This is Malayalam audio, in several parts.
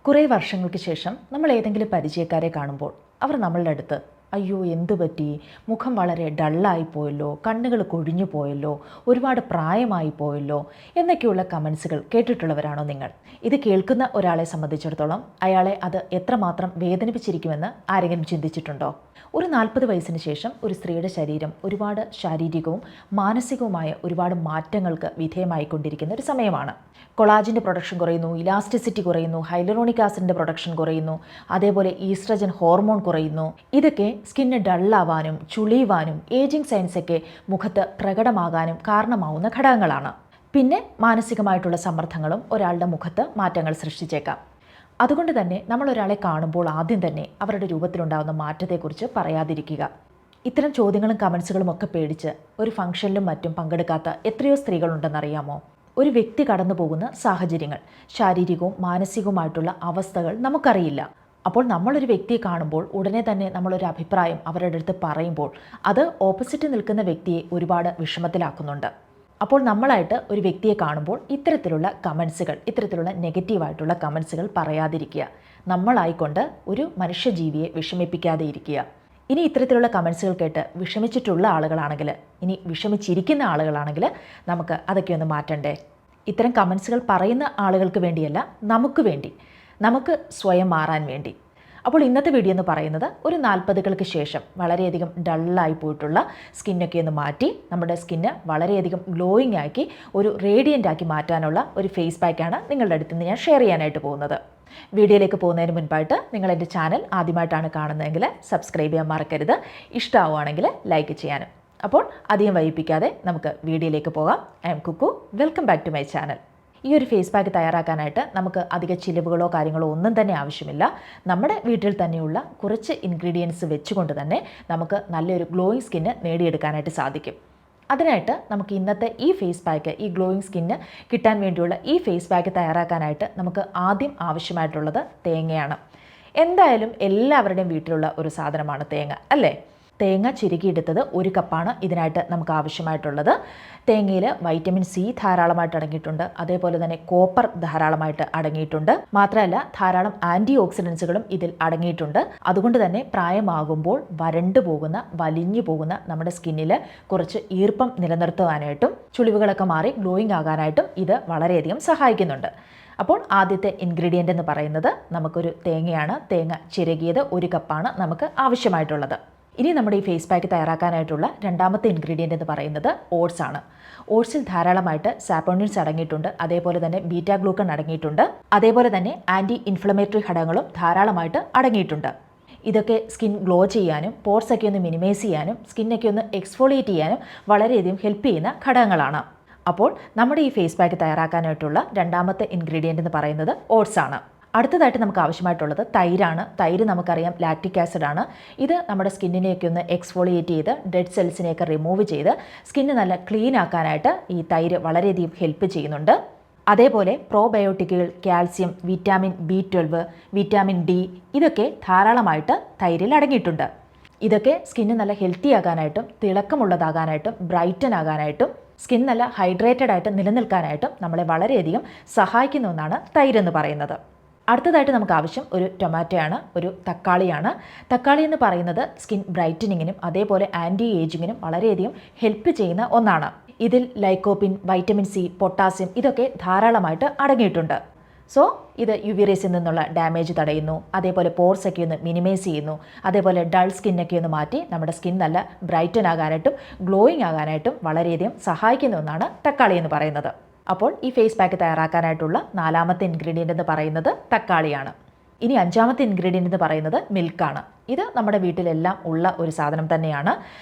കുറേ വർഷങ്ങൾക്ക് ശേഷം നമ്മൾ ഏതെങ്കിലും പരിചയക്കാരെ കാണുമ്പോൾ അവർ നമ്മളുടെ അടുത്ത് അയ്യോ എന്തു പറ്റി, മുഖം വളരെ ഡള്ളായി പോയല്ലോ, കണ്ണുകൾ കൊഴിഞ്ഞു പോയല്ലോ, ഒരുപാട് പ്രായമായി പോയല്ലോ എന്നൊക്കെയുള്ള കമൻസുകൾ കേട്ടിട്ടുള്ളവരാണോ നിങ്ങൾ? ഇത് കേൾക്കുന്ന ഒരാളെ സംബന്ധിച്ചിടത്തോളം അയാളെ അത് എത്രമാത്രം വേദനിപ്പിച്ചിരിക്കുമെന്ന് ആരെങ്കിലും ചിന്തിച്ചിട്ടുണ്ടോ? ഒരു 40 വയസ്സിന് ശേഷം ഒരു സ്ത്രീയുടെ ശരീരം ഒരുപാട് ശാരീരികവും മാനസികവുമായ ഒരുപാട് മാറ്റങ്ങൾക്ക് വിധേയമായിക്കൊണ്ടിരിക്കുന്ന ഒരു സമയമാണ്. കൊളാജിൻ്റെ പ്രൊഡക്ഷൻ കുറയുന്നു, ഇലാസ്റ്റിസിറ്റി കുറയുന്നു, ഹൈലറോണിക് ആസിഡിൻ്റെ പ്രൊഡക്ഷൻ കുറയുന്നു, അതേപോലെ ഈസ്ട്രജൻ ഹോർമോൺ കുറയുന്നു. ഇതൊക്കെ സ്കിന്ന് ഡള്ളാവാനും ചുളിയുവാനും ഏജിങ് സൈൻസൊക്കെ മുഖത്ത് പ്രകടമാകാനും കാരണമാവുന്ന ഘടകങ്ങളാണ്. പിന്നെ മാനസികമായിട്ടുള്ള സമ്മർദ്ദങ്ങളും ഒരാളുടെ മുഖത്ത് മാറ്റങ്ങൾ സൃഷ്ടിച്ചേക്കാം. അതുകൊണ്ട് തന്നെ നമ്മൾ ഒരാളെ കാണുമ്പോൾ ആദ്യം തന്നെ അവരുടെ രൂപത്തിലുണ്ടാകുന്ന മാറ്റത്തെക്കുറിച്ച് പറയാതിരിക്കുക. ഇത്തരം ചോദ്യങ്ങളും കമൻസുകളും ഒക്കെ പേടിച്ച് ഒരു ഫംഗ്ഷനിലും മറ്റും പങ്കെടുക്കാത്ത എത്രയോ സ്ത്രീകളുണ്ടെന്നറിയാമോ? ഒരു വ്യക്തി കടന്നു പോകുന്ന സാഹചര്യങ്ങൾ, ശാരീരികവും മാനസികവുമായിട്ടുള്ള അവസ്ഥകൾ നമുക്കറിയില്ല. അപ്പോൾ നമ്മളൊരു വ്യക്തിയെ കാണുമ്പോൾ ഉടനെ തന്നെ നമ്മളൊരു അഭിപ്രായം അവരുടെ അടുത്ത് പറയുമ്പോൾ അത് ഓപ്പോസിറ്റ് നിൽക്കുന്ന വ്യക്തിയെ ഒരുപാട് വിഷമത്തിലാക്കുന്നുണ്ട്. അപ്പോൾ നമ്മളായിട്ട് ഒരു വ്യക്തിയെ കാണുമ്പോൾ ഇത്തരത്തിലുള്ള കമൻസുകൾ, ഇത്തരത്തിലുള്ള നെഗറ്റീവായിട്ടുള്ള കമൻസുകൾ പറയാതിരിക്കുക. നമ്മളായിക്കൊണ്ട് ഒരു മനുഷ്യജീവിയെ വിഷമിപ്പിക്കാതെ ഇരിക്കുക. ഇനി ഇത്തരത്തിലുള്ള കമൻസുകൾ കേട്ട് വിഷമിച്ചിട്ടുള്ള ആളുകളാണെങ്കിൽ, ഇനി വിഷമിച്ചിരിക്കുന്ന ആളുകളാണെങ്കിൽ നമുക്ക് അതൊക്കെ ഒന്ന് മാറ്റണ്ടേ? ഇത്തരം കമൻസുകൾ പറയുന്ന ആളുകൾക്ക് വേണ്ടിയല്ല, നമുക്ക് വേണ്ടി, നമുക്ക് സ്വയം മാറാൻ വേണ്ടി. അപ്പോൾ ഇന്നത്തെ വീഡിയോ എന്ന് പറയുന്നത് ഒരു 40കൾക്ക് ശേഷം വളരെയധികം ഡള്ളായി പോയിട്ടുള്ള സ്കിന്നൊക്കെ ഒന്ന് മാറ്റി നമ്മുടെ സ്കിന്ന് വളരെയധികം ഗ്ലോയിങ് ആക്കി ഒരു റേഡിയൻ്റ് ആക്കി മാറ്റാനുള്ള ഒരു ഫേസ് പാക്കാണ് നിങ്ങളുടെ അടുത്ത് നിന്ന് ഞാൻ ഷെയർ ചെയ്യാനായിട്ട് പോകുന്നത്. വീഡിയോയിലേക്ക് പോകുന്നതിന് മുൻപായിട്ട് നിങ്ങൾ എൻ്റെ ചാനൽ ആദ്യമായിട്ടാണ് കാണുന്നതെങ്കിൽ സബ്സ്ക്രൈബ് ചെയ്യാൻ മറക്കരുത്. ഇഷ്ടമാവുകയാണെങ്കിൽ ലൈക്ക് ചെയ്യാനും. അപ്പോൾ അധികം വൈകിപ്പിക്കാതെ നമുക്ക് വീഡിയോയിലേക്ക് പോകാം. I am Kukku. Welcome back to my channel. ഈ ഒരു ഫേസ് പാക്ക് തയ്യാറാക്കാനായിട്ട് നമുക്ക് അധിക ചിലവുകളോ കാര്യങ്ങളോ ഒന്നും തന്നെ ആവശ്യമില്ല. നമ്മുടെ വീട്ടിൽ തന്നെയുള്ള കുറച്ച് ഇൻഗ്രീഡിയൻസ് വെച്ചുകൊണ്ട് തന്നെ നമുക്ക് നല്ലൊരു ഗ്ലോയിങ് സ്കിന്ന് നേടിയെടുക്കാനായിട്ട് സാധിക്കും. അതിനായിട്ട് നമുക്ക് ഇന്നത്തെ ഈ ഫേസ് പാക്ക്, ഈ ഗ്ലോയിങ് സ്കിന്ന് കിട്ടാൻ വേണ്ടിയുള്ള ഈ ഫേസ് പാക്ക് തയ്യാറാക്കാനായിട്ട് നമുക്ക് ആദ്യം ആവശ്യമായിട്ടുള്ളത് തേങ്ങയാണ്. എന്തായാലും എല്ലാവരുടെയും വീട്ടിലുള്ള ഒരു സാധനമാണ് തേങ്ങ, അല്ലേ? തേങ്ങ ചിരുകിയെടുത്തത് 1 കപ്പാണ് ഇതിനായിട്ട് നമുക്ക് ആവശ്യമായിട്ടുള്ളത്. തേങ്ങയിൽ വൈറ്റമിൻ സി ധാരാളമായിട്ട് അടങ്ങിയിട്ടുണ്ട്. അതേപോലെ തന്നെ കോപ്പർ ധാരാളമായിട്ട് അടങ്ങിയിട്ടുണ്ട്. മാത്രമല്ല ധാരാളം ആൻറ്റി ഓക്സിഡൻസുകളും ഇതിൽ അടങ്ങിയിട്ടുണ്ട്. അതുകൊണ്ട് തന്നെ പ്രായമാകുമ്പോൾ വരണ്ടു പോകുന്ന, വലിഞ്ഞു പോകുന്ന നമ്മുടെ സ്കിന്നിൽ കുറച്ച് ഈർപ്പം നിലനിർത്തുവാനായിട്ടും ചുളിവുകളൊക്കെ മാറി ഗ്ലോയിങ് ആകാനായിട്ടും ഇത് വളരെയധികം സഹായിക്കുന്നുണ്ട്. അപ്പോൾ ആദ്യത്തെ ഇൻഗ്രീഡിയൻ്റ് എന്ന് പറയുന്നത് നമുക്കൊരു തേങ്ങയാണ്. തേങ്ങ ചിരകിയത് 1 കപ്പാണ് നമുക്ക് ആവശ്യമായിട്ടുള്ളത്. ഇനി നമ്മുടെ ഈ ഫേസ് പാക്ക് തയ്യാറാക്കാനായിട്ടുള്ള രണ്ടാമത്തെ ഇൻഗ്രീഡിയൻ്റ് എന്ന് പറയുന്നത് ഓട്സ് ആണ്. ഓട്സിൽ ധാരാളമായിട്ട് സാപ്പോണിൻസ് അടങ്ങിയിട്ടുണ്ട്. അതേപോലെ തന്നെ ബീറ്റാ ഗ്ലൂക്കൺ അടങ്ങിയിട്ടുണ്ട്. അതേപോലെ തന്നെ ആൻറ്റി ഇൻഫ്ലമേറ്ററി ഘടകങ്ങളും ധാരാളമായിട്ട് അടങ്ങിയിട്ടുണ്ട്. ഇതൊക്കെ സ്കിൻ ഗ്ലോ ചെയ്യാനും പോർസൊക്കെ ഒന്ന് മിനിമൈസ് ചെയ്യാനും സ്കിന്നൊക്കെ ഒന്ന് എക്സ്ഫോളിയേറ്റ് ചെയ്യാനും വളരെയധികം ഹെൽപ്പ് ചെയ്യുന്ന ഘടകങ്ങളാണ്. അപ്പോൾ നമ്മുടെ ഈ ഫേസ് പാക്ക് തയ്യാറാക്കാനായിട്ടുള്ള രണ്ടാമത്തെ ഇൻഗ്രീഡിയൻ്റ് എന്ന് പറയുന്നത് ഓട്സ് ആണ്. അടുത്തതായിട്ട് നമുക്ക് ആവശ്യമായിട്ടുള്ളത് തൈരാണ്. തൈര് നമുക്കറിയാം ലാക്റ്റിക് ആസിഡ് ആണ്. ഇത് നമ്മുടെ സ്കിന്നിനെയൊക്കെ ഒന്ന് എക്സ്ഫോളിയേറ്റ് ചെയ്ത് ഡെഡ് സെൽസിനെയൊക്കെ റിമൂവ് ചെയ്ത് സ്കിന്ന് നല്ല ക്ലീൻ ആക്കാനായിട്ട് ഈ തൈര് വളരെയധികം ഹെൽപ്പ് ചെയ്യുന്നുണ്ട്. അതേപോലെ പ്രോബയോട്ടിക്കുകൾ, calcium, vitamin B12, vitamin D ഇതൊക്കെ ധാരാളമായിട്ട് തൈരിൽ അടങ്ങിയിട്ടുണ്ട്. ഇതൊക്കെ സ്കിന്ന് നല്ല ഹെൽത്തി ആകാനായിട്ടും തിളക്കമുള്ളതാകാനായിട്ടും ബ്രൈറ്റൻ ആകാനായിട്ടും സ്കിൻ നല്ല ഹൈഡ്രേറ്റഡ് ആയിട്ട് നിലനിൽക്കാനായിട്ടും നമ്മളെ വളരെയധികം സഹായിക്കുന്ന ഒന്നാണ് തൈരെന്ന് പറയുന്നത്. അടുത്തതായിട്ട് നമുക്ക് ആവശ്യം ഒരു ടൊമാറ്റോയാണ്, ഒരു തക്കാളിയാണ്. തക്കാളി എന്ന് പറയുന്നത് സ്കിൻ ബ്രൈറ്റനിങ്ങിനും അതേപോലെ ആൻറ്റി ഏജിങ്ങിനും വളരെയധികം ഹെൽപ്പ് ചെയ്യുന്ന ഒന്നാണ്. ഇതിൽ ലൈക്കോപ്പിൻ, വൈറ്റമിൻ സി, പൊട്ടാസ്യം ഇതൊക്കെ ധാരാളമായിട്ട് അടങ്ങിയിട്ടുണ്ട്. സോ ഇത് UV റേസിൽ നിന്നുള്ള ഡാമേജ് തടയുന്നു. അതേപോലെ പോർസൊക്കെ ഒന്ന് മിനിമൈസ് ചെയ്യുന്നു. അതേപോലെ ഡൾ സ്കിന്നൊക്കെ ഒന്ന് മാറ്റി നമ്മുടെ സ്കിൻ നല്ല ബ്രൈറ്റൻ ആകാനായിട്ടും ഗ്ലോയിങ് ആകാനായിട്ടും വളരെയധികം സഹായിക്കുന്ന ഒന്നാണ് തക്കാളി എന്ന് പറയുന്നത്. അപ്പോൾ ഈ ഫേസ് പാക്ക് തയ്യാറാക്കാനായിട്ടുള്ള 4ാമത്തെ ഇൻഗ്രീഡിയൻ്റ് എന്ന് പറയുന്നത് തക്കാളിയാണ്. ഇനി 5ാമത്തെ ഇൻഗ്രീഡിയൻ്റ് എന്ന് പറയുന്നത് മിൽക്കാണ്. ഇത് നമ്മുടെ വീട്ടിലെല്ലാം ഉള്ള ഒരു സാധനം തന്നെയാണ്.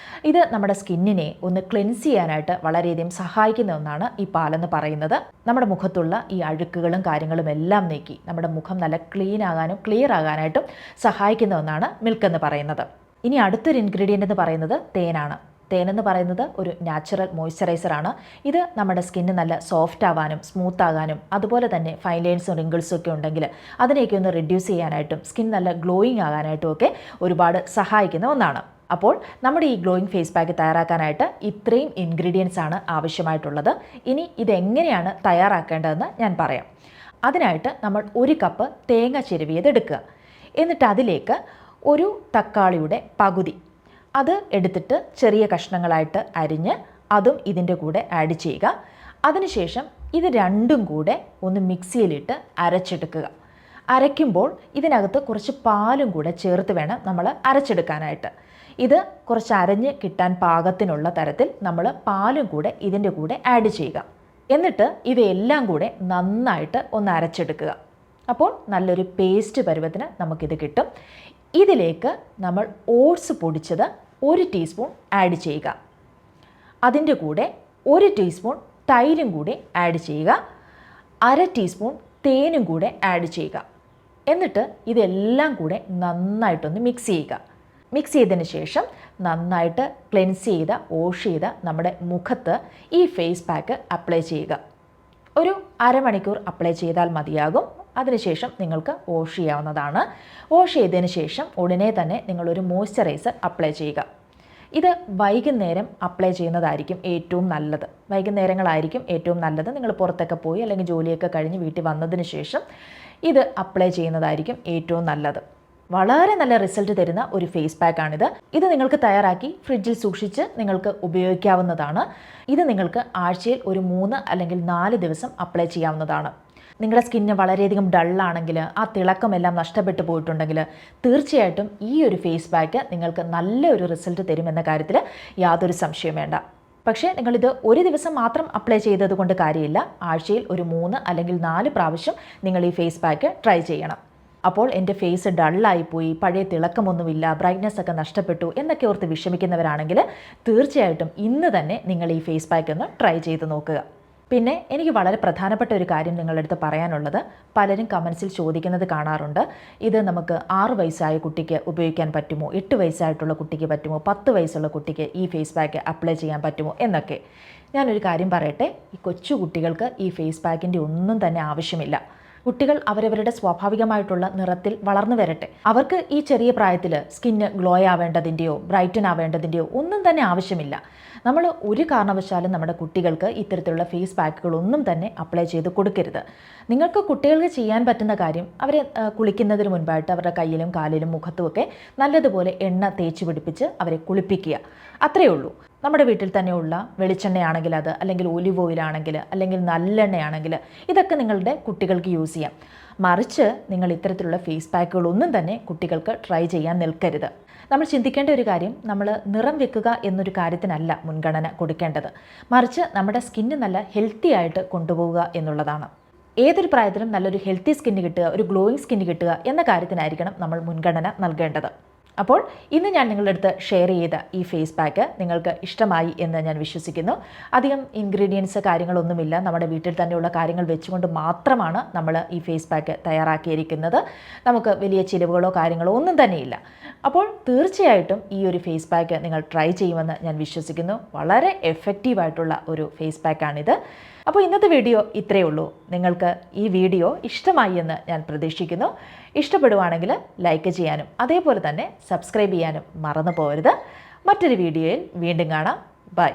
ഇത് നമ്മുടെ സ്കിന്നിനെ ഒന്ന് ക്ലെൻസ് ചെയ്യാനായിട്ട് വളരെയധികം സഹായിക്കുന്ന ഒന്നാണ് ഈ പാലെന്ന് പറയുന്നത്. നമ്മുടെ മുഖത്തുള്ള ഈ അഴുക്കുകളും കാര്യങ്ങളും എല്ലാം നീക്കി നമ്മുടെ മുഖം നല്ല ക്ലീൻ ആകാനും ക്ലിയർ ആകാനായിട്ടും സഹായിക്കുന്ന ഒന്നാണ് മിൽക്ക് എന്ന് പറയുന്നത്. ഇനി അടുത്തൊരു ഇൻഗ്രീഡിയൻ്റ് എന്ന് പറയുന്നത് തേനാണ്. തേനെന്ന് പറയുന്നത് ഒരു നാച്ചുറൽ മോയ്സ്ചറൈസറാണ്. ഇത് നമ്മുടെ സ്കിന്ന് നല്ല സോഫ്റ്റ് ആവാനും സ്മൂത്ത് ആകാനും അതുപോലെ തന്നെ ഫൈൻ ലൈൻസും റിങ്കിൾസും ഒക്കെ ഉണ്ടെങ്കിൽ അതിനെയൊക്കെ ഒന്ന് റിഡ്യൂസ് ചെയ്യാനായിട്ടും സ്കിൻ നല്ല ഗ്ലോയിങ് ആകാനായിട്ടും ഒക്കെ ഒരുപാട് സഹായിക്കുന്ന ഒന്നാണ്. അപ്പോൾ നമ്മുടെ ഈ ഗ്ലോയിങ് ഫേസ് പാക്ക് തയ്യാറാക്കാനായിട്ട് ഇത്രയും ഇൻഗ്രീഡിയൻസ് ആണ് ആവശ്യമായിട്ടുള്ളത്. ഇനി ഇതെങ്ങനെയാണ് തയ്യാറാക്കേണ്ടതെന്ന് ഞാൻ പറയാം. അതിനായിട്ട് നമ്മൾ 1 കപ്പ് തേങ്ങ ചിരവിയത് എടുക്കുക. എന്നിട്ട് അതിലേക്ക് ഒരു തക്കാളിയുടെ പകുതി അത് എടുത്തിട്ട് ചെറിയ കഷ്ണങ്ങളായിട്ട് അരിഞ്ഞ് അതും ഇതിൻ്റെ കൂടെ ആഡ് ചെയ്യുക. അതിനുശേഷം ഇത് രണ്ടും കൂടെ ഒന്ന് മിക്സിയിലിട്ട് അരച്ചെടുക്കുക. അരയ്ക്കുമ്പോൾ ഇതിനകത്ത് കുറച്ച് പാലും കൂടെ ചേർത്ത് വേണം നമ്മൾ അരച്ചെടുക്കാനായിട്ട്. ഇത് കുറച്ച് അരഞ്ഞ് കിട്ടാൻ പാകത്തിനുള്ള തരത്തിൽ നമ്മൾ പാലും കൂടെ ഇതിൻ്റെ കൂടെ ആഡ് ചെയ്യുക. എന്നിട്ട് ഇവയെല്ലാം കൂടെ നന്നായിട്ട് ഒന്ന് അരച്ചെടുക്കുക. അപ്പോൾ നല്ലൊരു പേസ്റ്റ് പരുവത്തിന് നമുക്കിത് കിട്ടും. ഇതിലേക്ക് നമ്മൾ ഓട്സ് പൊടിച്ചത് 1 ടീസ്പൂൺ ആഡ് ചെയ്യുക. അതിൻ്റെ കൂടെ 1 ടീസ്പൂൺ തൈരും കൂടി ആഡ് ചെയ്യുക. 1/2 ടീസ്പൂൺ തേനും കൂടെ ആഡ് ചെയ്യുക. എന്നിട്ട് ഇതെല്ലാം കൂടെ നന്നായിട്ടൊന്ന് മിക്സ് ചെയ്യുക. മിക്സ് ചെയ്തതിന് ശേഷം നന്നായിട്ട് ക്ലെൻസ് ചെയ്ത വാഷ് ചെയ്ത നമ്മുടെ മുഖത്ത് ഈ ഫേസ് പാക്ക് അപ്ലൈ ചെയ്യുക. ഒരു അരമണിക്കൂർ അപ്ലൈ ചെയ്താൽ മതിയാകും. അതിനുശേഷം നിങ്ങൾക്ക് വാഷ് ചെയ്യാവുന്നതാണ്. വാഷ് ചെയ്തതിന് ശേഷം ഉടനെ തന്നെ നിങ്ങളൊരു മോയ്സ്ചറൈസർ അപ്ലൈ ചെയ്യുക. ഇത് വൈകുന്നേരം അപ്ലൈ ചെയ്യുന്നതായിരിക്കും ഏറ്റവും നല്ലത്. വൈകുന്നേരങ്ങളായിരിക്കും ഏറ്റവും നല്ലത്. നിങ്ങൾ പുറത്തൊക്കെ പോയി അല്ലെങ്കിൽ ജോലിയൊക്കെ കഴിഞ്ഞ് വീട്ടിൽ വന്നതിന് ശേഷം ഇത് അപ്ലൈ ചെയ്യുന്നതായിരിക്കും ഏറ്റവും നല്ലത്. വളരെ നല്ല റിസൾട്ട് തരുന്ന ഒരു ഫേസ് പാക്കാണിത്. ഇത് നിങ്ങൾക്ക് തയ്യാറാക്കി ഫ്രിഡ്ജിൽ സൂക്ഷിച്ച് നിങ്ങൾക്ക് ഉപയോഗിക്കാവുന്നതാണ്. ഇത് നിങ്ങൾക്ക് ആഴ്ചയിൽ ഒരു 3 അല്ലെങ്കിൽ 4 ദിവസം അപ്ലൈ ചെയ്യാവുന്നതാണ്. നിങ്ങളുടെ സ്കിന്ന് വളരെയധികം ഡള്ളാണെങ്കിൽ, ആ തിളക്കമെല്ലാം നഷ്ടപ്പെട്ടു പോയിട്ടുണ്ടെങ്കിൽ തീർച്ചയായിട്ടും ഈ ഒരു ഫേസ് പാക്ക് നിങ്ങൾക്ക് നല്ലൊരു റിസൾട്ട് തരുമെന്ന കാര്യത്തിൽ യാതൊരു സംശയവും വേണ്ട. പക്ഷേ നിങ്ങളിത് ഒരു ദിവസം മാത്രം അപ്ലൈ ചെയ്തത് കൊണ്ട് കാര്യമില്ല. ആഴ്ചയിൽ ഒരു 3 അല്ലെങ്കിൽ 4 പ്രാവശ്യം നിങ്ങൾ ഈ ഫേസ് പാക്ക് ട്രൈ ചെയ്യണം. അപ്പോൾ എൻ്റെ ഫേസ് ഡള്ളായിപ്പോയി, പഴയ തിളക്കമൊന്നുമില്ല, ബ്രൈറ്റ്നസ് ഒക്കെ നഷ്ടപ്പെട്ടു എന്നൊക്കെ ഓർത്ത് വിഷമിക്കുന്നവരാണെങ്കിൽ തീർച്ചയായിട്ടും ഇന്ന് തന്നെ നിങ്ങൾ ഈ ഫേസ് പാക്ക് ഒന്ന് ട്രൈ ചെയ്ത് നോക്കുക. പിന്നെ എനിക്ക് വളരെ പ്രധാനപ്പെട്ട ഒരു കാര്യം നിങ്ങളുടെ അടുത്ത് പറയാനുള്ളത്, പലരും കമൻസിൽ ചോദിക്കുന്നത് കാണാറുണ്ട്, ഇത് നമുക്ക് 6 വയസ്സായ കുട്ടിക്ക് ഉപയോഗിക്കാൻ പറ്റുമോ, 8 വയസ്സായിട്ടുള്ള കുട്ടിക്ക് പറ്റുമോ, 10 വയസ്സുള്ള കുട്ടിക്ക് ഈ ഫേസ് പാക്ക് അപ്ലൈ ചെയ്യാൻ പറ്റുമോ എന്നൊക്കെ. ഞാനൊരു കാര്യം പറയട്ടെ, ഈ കൊച്ചു കുട്ടികൾക്ക് ഈ ഫേസ് പാക്കിൻ്റെ ഒന്നും തന്നെ ആവശ്യമില്ല. കുട്ടികൾ അവരവരുടെ സ്വാഭാവികമായിട്ടുള്ള നിറത്തിൽ വളർന്നു വരട്ടെ. അവർക്ക് ഈ ചെറിയ പ്രായത്തിൽ സ്കിന്ന് ഗ്ലോ ആവേണ്ടതിൻ്റെയോ ബ്രൈറ്റൻ ആവേണ്ടതിൻ്റെയോ ഒന്നും തന്നെ ആവശ്യമില്ല. നമ്മൾ ഒരു കാരണവശാലും നമ്മുടെ കുട്ടികൾക്ക് ഇത്തരത്തിലുള്ള ഫേസ് പാക്കുകളൊന്നും തന്നെ അപ്ലൈ ചെയ്ത് കൊടുക്കരുത്. നിങ്ങൾക്ക് കുട്ടികൾക്ക് ചെയ്യാൻ പറ്റുന്ന കാര്യം, അവരെ കുളിക്കുന്നതിന് മുൻപായിട്ട് അവരുടെ കയ്യിലും കാലിലും മുഖത്തുമൊക്കെ നല്ലതുപോലെ എണ്ണ തേച്ച് പിടിപ്പിച്ച് അവരെ കുളിപ്പിക്കുക. അത്രയേ ഉള്ളൂ. നമ്മുടെ വീട്ടിൽ തന്നെയുള്ള വെളിച്ചെണ്ണയാണെങ്കിൽ അത്, അല്ലെങ്കിൽ ഒലിവ് ഓയിലാണെങ്കിൽ, അല്ലെങ്കിൽ നല്ലെണ്ണയാണെങ്കിൽ ഇതൊക്കെ നിങ്ങളുടെ കുട്ടികൾക്ക് യൂസ് ചെയ്യാം. മറിച്ച് നിങ്ങൾ ഇത്തരത്തിലുള്ള ഫേസ് പാക്കുകളൊന്നും തന്നെ കുട്ടികൾക്ക് ട്രൈ ചെയ്യാൻ നിൽക്കരുത്. നമ്മൾ ചിന്തിക്കേണ്ട ഒരു കാര്യം, നമ്മൾ നിറം വെക്കുക എന്നൊരു കാര്യത്തിനല്ല മുൻഗണന കൊടുക്കേണ്ടത്, മറിച്ച് നമ്മുടെ സ്കിന്ന് നല്ല ഹെൽത്തി ആയിട്ട് കൊണ്ടുപോവുക എന്നുള്ളതാണ്. ഏതൊരു പ്രായത്തിലും നല്ലൊരു ഹെൽത്തി സ്കിന്ന് കിട്ടുക, ഒരു ഗ്ലോയിങ് സ്കിന്ന് കിട്ടുക എന്ന കാര്യത്തിനായിരിക്കണം നമ്മൾ മുൻഗണന നൽകേണ്ടത്. അപ്പോൾ ഇന്ന് ഞാൻ നിങ്ങളുടെ അടുത്ത് ഷെയർ ചെയ്ത ഈ ഫേസ് പാക്ക് നിങ്ങൾക്ക് ഇഷ്ടമായി എന്ന് ഞാൻ വിശ്വസിക്കുന്നു. അധികം ഇൻഗ്രീഡിയൻസ് കാര്യങ്ങളൊന്നുമില്ല. നമ്മുടെ വീട്ടിൽ തന്നെയുള്ള കാര്യങ്ങൾ വെച്ചുകൊണ്ട് മാത്രമാണ് നമ്മൾ ഈ ഫേസ് പാക്ക് തയ്യാറാക്കിയിരിക്കുന്നത്. നമുക്ക് വലിയ ചിലവുകളോ കാര്യങ്ങളോ ഒന്നും തന്നെയില്ല. അപ്പോൾ തീർച്ചയായിട്ടും ഈ ഒരു ഫേസ് പാക്ക് നിങ്ങൾ ട്രൈ ചെയ്യുമെന്ന് ഞാൻ വിശ്വസിക്കുന്നു. വളരെ എഫക്റ്റീവായിട്ടുള്ള ഒരു ഫേസ് പാക്കാണിത്. അപ്പോൾ ഇന്നത്തെ വീഡിയോ ഇത്രയേ ഉള്ളൂ. നിങ്ങൾക്ക് ഈ വീഡിയോ ഇഷ്ടമായി എന്ന് ഞാൻ പ്രതീക്ഷിക്കുന്നു. ഇഷ്ടപ്പെടുവാണെങ്കിൽ ലൈക്ക് ചെയ്യാനും അതേപോലെ തന്നെ സബ്സ്ക്രൈബ് ചെയ്യാനും മറന്നു പോകരുത്. മറ്റൊരു വീഡിയോയിൽ വീണ്ടും കാണാം. ബൈ.